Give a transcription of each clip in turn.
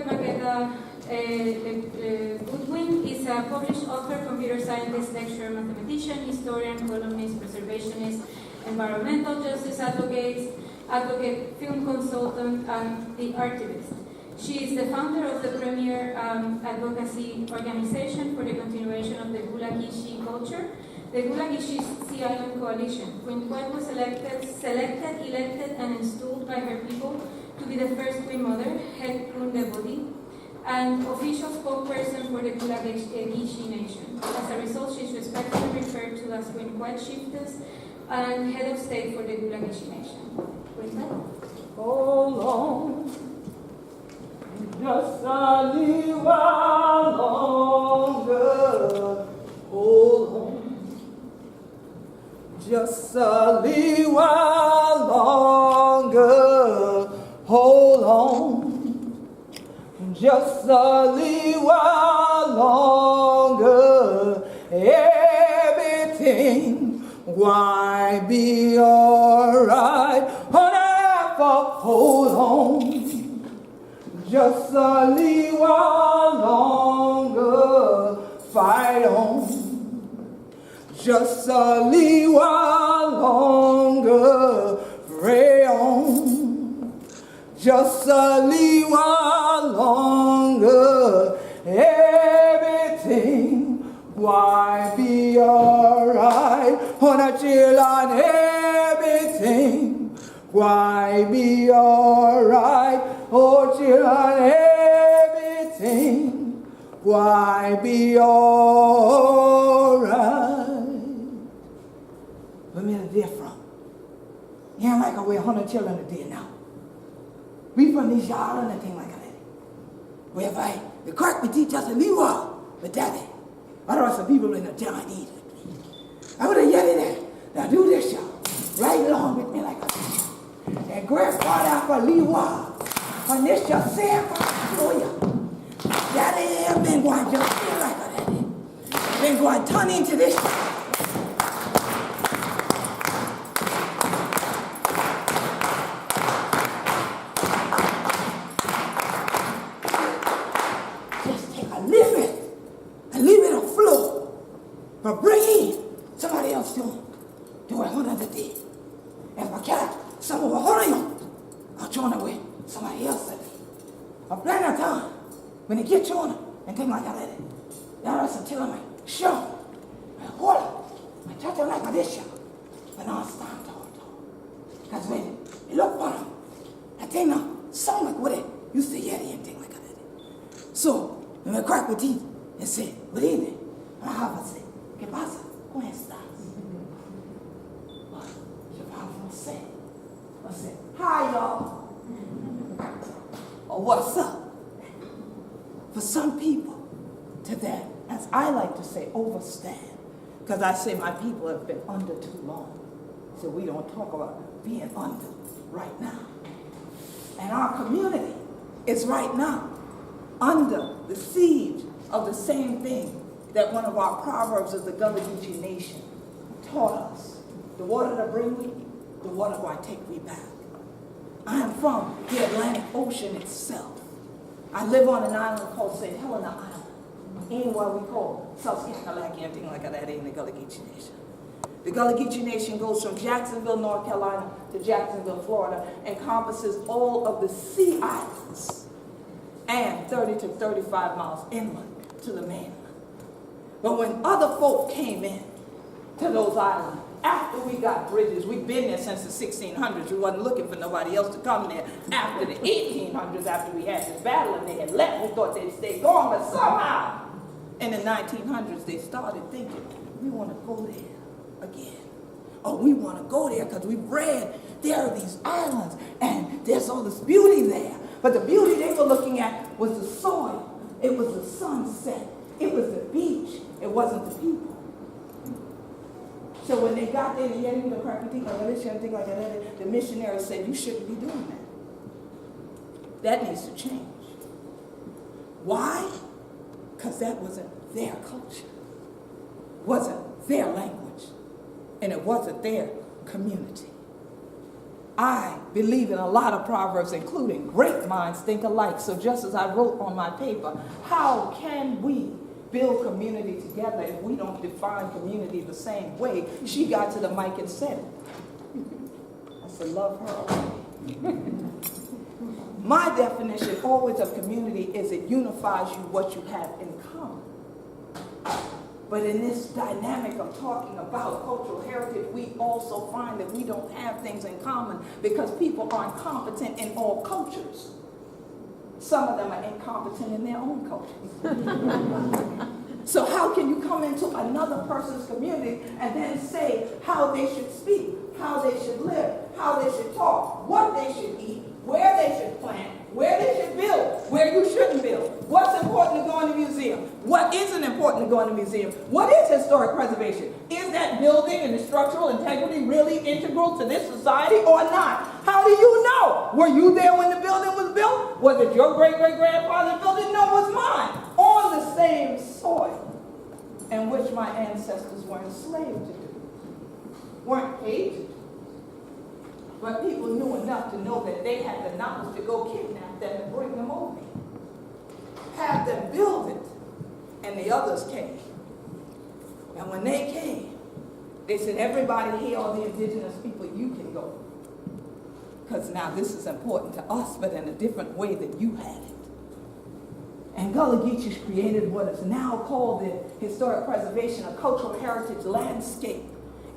Maqueta Goodwin is a published author, computer scientist, lecturer, mathematician, historian, columnist, preservationist, environmental justice advocate, film consultant, and the archivist. She is the founder of the premier advocacy organization for the continuation of the Gullah Geechee culture, the Gullah Geechee Sea Island Coalition. When Quet was selected, elected, and installed by her people to be the first Queen Mother, head Body, and official spokesperson for the Gullah Geechee Nation. As a result, she is respectfully referred to as Queen Quet Chiefess and head of state for the Gullah Geechee Nation. Queen Quet? Hold on, just a little while longer. Hold on, just a little while longer. Hold on, just a little while longer. Everything why be alright. Hold on, just a little while longer. Fight on, just a little while longer. Pray on, just a little while longer. Everything why be alright. On a chill on everything why be alright. Oh, chill on everything why be alright. Where me there from? Yeah, like we're 100 children a day now. We from these islands and things like that. Whereby the crack we teach us a little while, but daddy, otherwise some people in the town eat with me. I would have yelled there. Now do this, y'all. Right along with me like that. And grab God out for a little while. And this just say for you. Daddy have been going to just feel like that. Been going to turn into this. But bring in somebody else do it another day. As my cat, some of a hurry I'll join it with somebody else. A plan of time. When they get you on it and things like that. Y'all are telling me, show. And hold it. And touch it like this show. But now it's time to hold. Because when you look for them, I think now, sound like what it used to yeti and things like that. So, when I crack with teeth and say, good evening, and I have to say, ¿qué pasa? ¿Cómo estás? Your father will say, hi y'all. Or what's up? For some people, to that, as I like to say, overstand. Because I say my people have been under too long. So we don't talk about being under right now. And our community is right now under the siege of the same thing that one of our proverbs of the Gullah Geechee Nation taught us. The water that bring we, the water going to take we back. I am from the Atlantic Ocean itself. I live on an island called St. Helena Island. In what we call South Kakalaki and things like that in the Gullah Geechee Nation. The Gullah Geechee Nation goes from Jacksonville, North Carolina to Jacksonville, Florida, encompasses all of the sea islands and 30 to 35 miles inland to the mainland. But when other folk came in to those islands, after we got bridges, we've been there since the 1600s. We wasn't looking for nobody else to come there after the 1800s, after we had this battle and they had left. We thought they'd stay gone, but somehow in the 1900s they started thinking, we want to go there again. Oh, we want to go there because we've read there are these islands and there's all this beauty there. But the beauty they were looking at was the soil. It was the sunset. It was the beach. It wasn't the people. So when they got there, the missionaries said, you shouldn't be doing that. That needs to change. Why? Because that wasn't their culture. Wasn't their language. And it wasn't their community. I believe in a lot of proverbs, including great minds think alike. So just as I wrote on my paper, how can we build community together if we don't define community the same way? She got to the mic and said it. I said, love her. My definition always of community is it unifies you what you have in common. But in this dynamic of talking about cultural heritage, we also find that we don't have things in common because people aren't competent in all cultures. Some of them are incompetent in their own cultures. So how can you come into another person's community and then say how they should speak, how they should live, how they should talk, what they should eat, where they should plant, where they should build, where you shouldn't build, what's important to go in the museum, what isn't important to go in the museum, what is historic preservation? Is that building and the structural integrity really integral to this society or not? How do you know? Were you there when the building was built? Was it your great-great-grandfather's building? No, it was mine. On the same soil in which my ancestors were enslaved to do. Weren't paid to do. But people knew enough to know that they had the knowledge to go kidnap them and bring them over here. Have them build it. And the others came. And when they came, they said, everybody here, all the indigenous people, you can go. Because now this is important to us, but in a different way than you had it. And Gullah Geechee created what is now called the historic preservation of cultural heritage landscape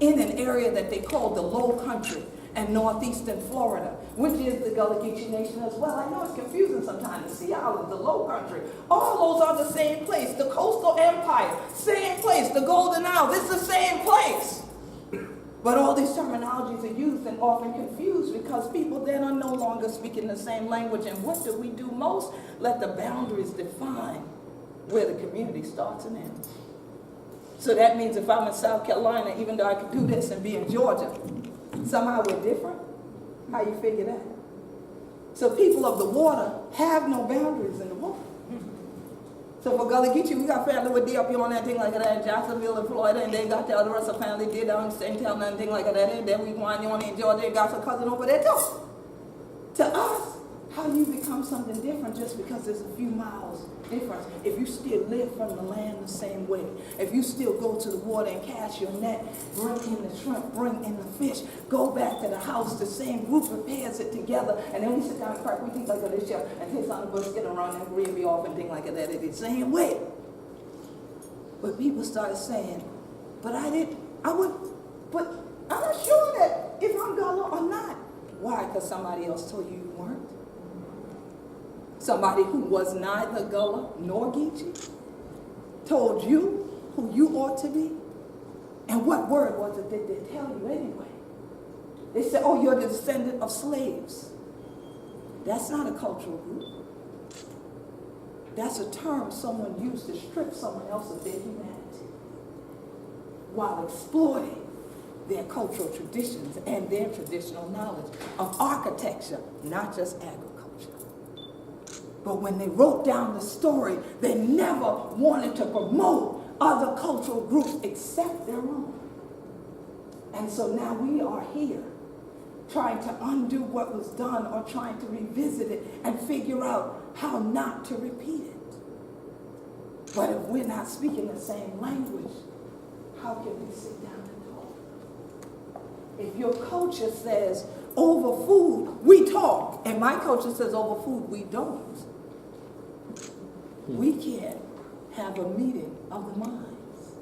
in an area that they call the Low Country and northeastern Florida, which is the Gullah Geechee Nation as well. I know it's confusing sometimes. The Sea Islands, the Low Country, all those are the same place. The Coastal Empire, same place. The Golden Isle, this is the same place. But all these terminologies are used and often confused because people then are no longer speaking the same language. And what do we do most? Let the boundaries define where the community starts and ends. So that means if I'm in South Carolina, even though I could do this and be in Georgia, somehow we're different. How you figure that? So people of the water have no boundaries in the water. So for Gullah Geechee, we got family with D up here on that thing like that in Jacksonville and Florida, and then got the other rest of the family did down in St. Helena and thing like that, and then we wind on in Georgia and got some cousin over there too. To us, how do you become something different just because there's a few miles difference? If you still live from the land the same way, if you still go to the water and cast your net, bring in the shrimp, bring in the fish, go back to the house, the same group prepares it together, and then we sit down and crack, we think like this here, and his on the bush, get around and gravy off and things like that, the same way. But people started saying, but I'm not sure that if I'm Gullah or not. Why? Because somebody else told you weren't. Somebody who was neither Gullah nor Geechee told you who you ought to be. And what word was it that they tell you anyway? They said, oh, you're the descendant of slaves. That's not a cultural group. That's a term someone used to strip someone else of their humanity while exploiting their cultural traditions and their traditional knowledge of architecture, not just agriculture. But when they wrote down the story, they never wanted to promote other cultural groups except their own. And so now we are here trying to undo what was done or trying to revisit it and figure out how not to repeat it. But if we're not speaking the same language, how can we sit down and talk? If your culture says over food, we talk, and my culture says over food, we don't, we can't have a meeting of the minds.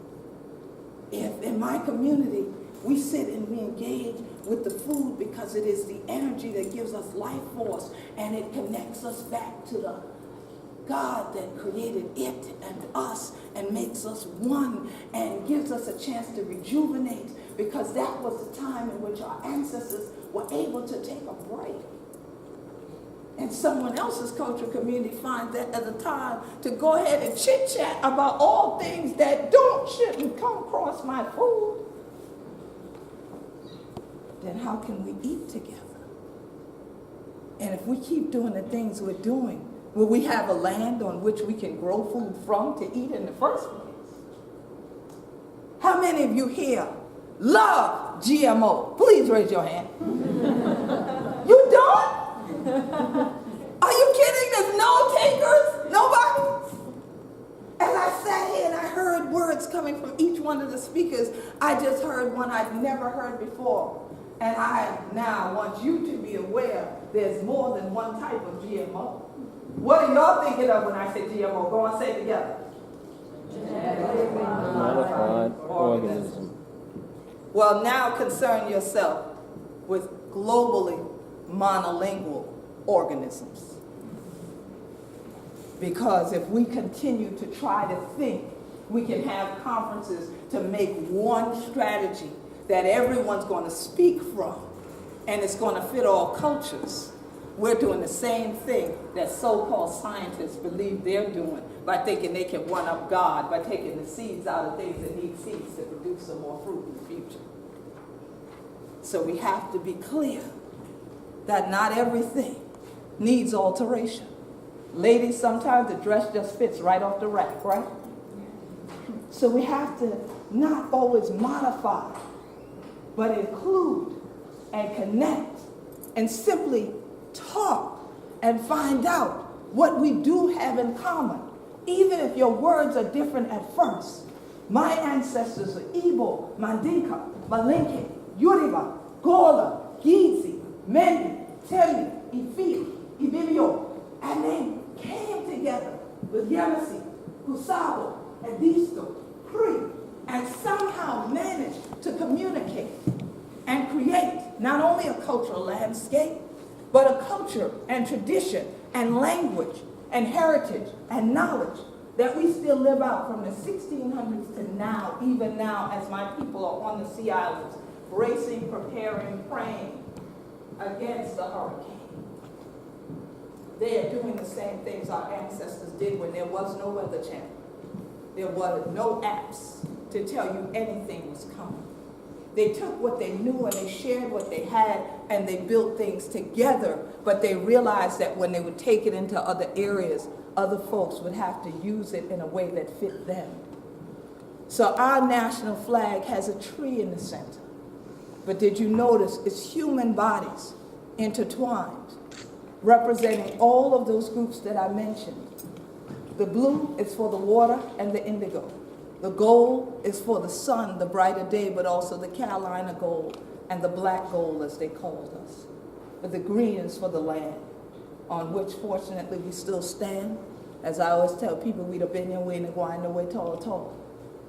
If in my community, we sit and we engage with the food because it is the energy that gives us life force and it connects us back to the God that created it and us and makes us one and gives us a chance to rejuvenate, because that was the time in which our ancestors were able to take a break. And someone else's cultural community finds that as a time to go ahead and chit-chat about all things that shouldn't come across my food. Then how can we eat together? And if we keep doing the things we're doing, will we have a land on which we can grow food from to eat in the first place? How many of you here love GMO? Please raise your hand. You don't? Are you kidding? There's no takers? Nobody? As I sat here and I heard words coming from each one of the speakers, I just heard one I'd never heard before. And I now want you to be aware there's more than one type of GMO. What are y'all thinking of when I say GMO? Go on, say it together. Modified organism. Well, now concern yourself with globally monolingual organisms. Because if we continue to try to think we can have conferences to make one strategy that everyone's going to speak from, and it's going to fit all cultures, we're doing the same thing that so-called scientists believe they're doing by thinking they can one-up God by taking the seeds out of things that need seeds to produce some more fruit in the future. So we have to be clear that not everything needs alteration. Ladies, sometimes the dress just fits right off the rack, right? So we have to not always modify, but include and connect and simply talk and find out what we do have in common, even if your words are different at first. My ancestors are Igbo, Mandinka, Malinke, Yoruba, Gullah, Geechee, Mendi, Temi, Ifi, Ibibio, and they came together with Yemisi, Kusabo, Edisto, Cree, and somehow managed to communicate and create not only a cultural landscape, but a culture and tradition and language and heritage and knowledge that we still live out from the 1600s to now, even now as my people are on the sea islands, bracing, preparing, praying against the hurricane. They are doing the same things our ancestors did when there was no Weather Channel. There were no apps to tell you anything was coming. They took what they knew and they shared what they had and they built things together, but they realized that when they would take it into other areas, other folks would have to use it in a way that fit them. So our national flag has a tree in the center. But did you notice it's human bodies intertwined, representing all of those groups that I mentioned. The blue is for the water and the indigo. The gold is for the sun, the brighter day, but also the Carolina gold and the black gold, as they called us. But the green is for the land, on which, fortunately, we still stand. As I always tell people, we'd have been here, we ain't going no way tall.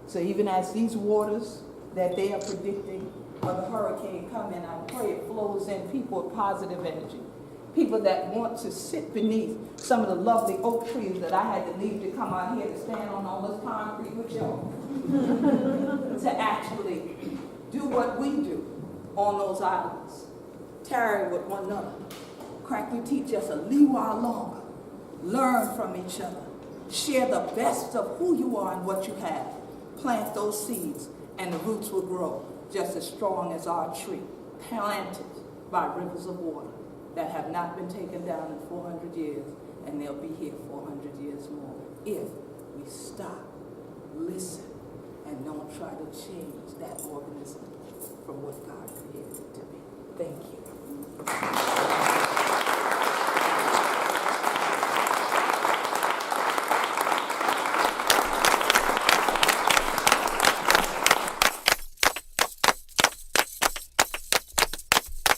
So even as these waters that they are predicting of the hurricane come in, I pray it flows in people with positive energy. People that want to sit beneath some of the lovely oak trees that I had to leave to come out here to stand on all this concrete with y'all. To actually do what we do on those islands. Tarry with one another. Crack your teeth just a little while longer. Learn from each other. Share the best of who you are and what you have. Plant those seeds and the roots will grow just as strong as our tree, planted by rivers of water that have not been taken down in 400 years, and they'll be here 400 years more if we stop, listen, and don't try to change that organism from what God created it to be. Thank you.